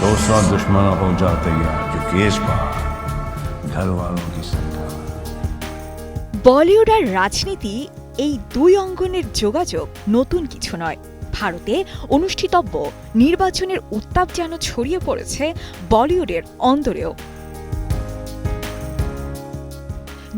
दोस्तों और दुश्मनों को जाते यार क्योंकि इस बार घर वालों की सरकार। বলিউড আর রাজনীতি এই দুই অঙ্গনের যোগাযোগ নতুন কিছু নয়। ভারতে অনুষ্ঠিতব্য নির্বাচনের উত্তাপ যেন ছড়িয়ে পড়েছে বলিউডের অন্দরেও।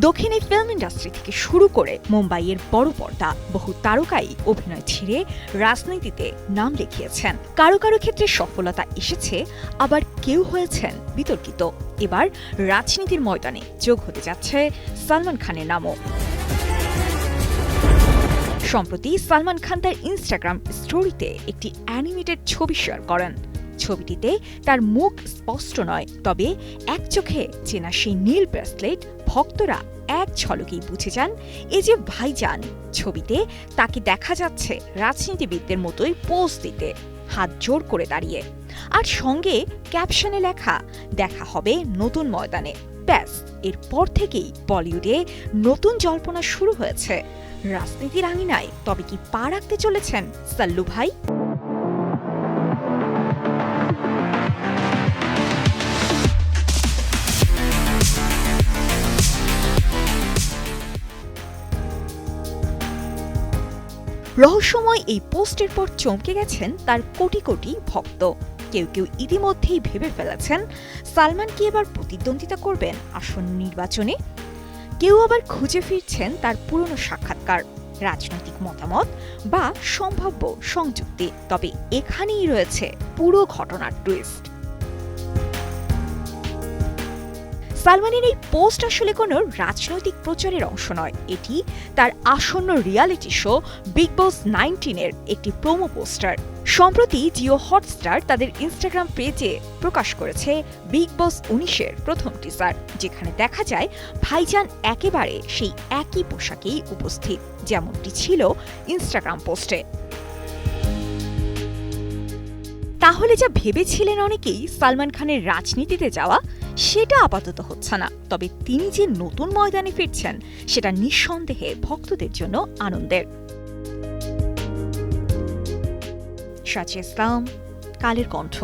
দক্ষিণে ফিল্ম ইন্ডাস্ট্রি থেকে শুরু করে মুম্বাইয়ের বড় পর্দা বহু তারকাই অভিনয় ছেড়ে রাজনীতিতে নাম লিখিয়েছেন। কারো কারো ক্ষেত্রে সফলতা এসেছে, আবার কেউ হয়েছেন বিতর্কিত। এবার রাজনীতির ময়দানে যোগ হতে যাচ্ছে সালমান খানের নামও। সম্প্রতি সালমান খান তার ইনস্টাগ্রাম স্টোরিতে একটি অ্যানিমেটেড ছবি শেয়ার করেন। ছবিটিতে তার মুখ স্পষ্ট নয়, তবে এক চোখে চেনা সেই নীল ব্রেসলেট ভক্তরা এক ঝলকেই বুঝে যান এই যে ভাইজান। ছবিতে তাকে দেখা যাচ্ছে রাজনীতিবিদদের মতোই পোজ দিতে, হাত জোর করে দাঁড়িয়ে, আর সঙ্গে ক্যাপশনে লেখা দেখা হবে নতুন ময়দানে। ব্যাস, এরপর থেকেই বলিউডে নতুন জল্পনা শুরু হয়েছে রাজনীতির আঙিনায়। তবে কি পা রাখতে চলেছেন সাল্লু ভাই? রহস্যময় এই পোস্টের পর চমকে গেছেন তার কোটি কোটি ভক্ত। কেউ কেউ ইতিমধ্যেই ভেবে ফেলেছেন সালমান কি এবার প্রতিদ্বন্দ্বিতা করবেন আসন্ন নির্বাচনে। কেউ আবার খুঁজে ফিরছেন তার পুরনো সাক্ষাৎকার, রাজনৈতিক মতামত বা সম্ভাব্য সংযুক্তি। তবে এখানেই রয়েছে পুরো ঘটনার টুইস্ট। সালমানের এই পোস্ট আসলে কোনো রাজনৈতিক প্রচারের অংশ নয়। এটি তার আসন্ন রিয়ালিটি শো বিগ বস 19-এর একটি প্রোমো পোস্টার। সম্প্রতি জিও হটস্টার তাদের ইনস্টাগ্রাম পেজে প্রকাশ করেছে বিগ বস 19-এর প্রথম টিজার, যেখানে দেখা যায় ভাইজান একেবারে সেই একই পোশাকেই উপস্থিত যেমনটি ছিল ইনস্টাগ্রাম পোস্টে। তাহলে যা ভেবেছিলেন অনেকেই সালমান খানের রাজনীতিতে যাওয়া, সেটা আপাতত হচ্ছে না। তবে তিনি যে নতুন ময়দানে ফিরছেন সেটা নিঃসন্দেহে ভক্তদের জন্য আনন্দের। সাচে ইসলাম, কালের কণ্ঠ।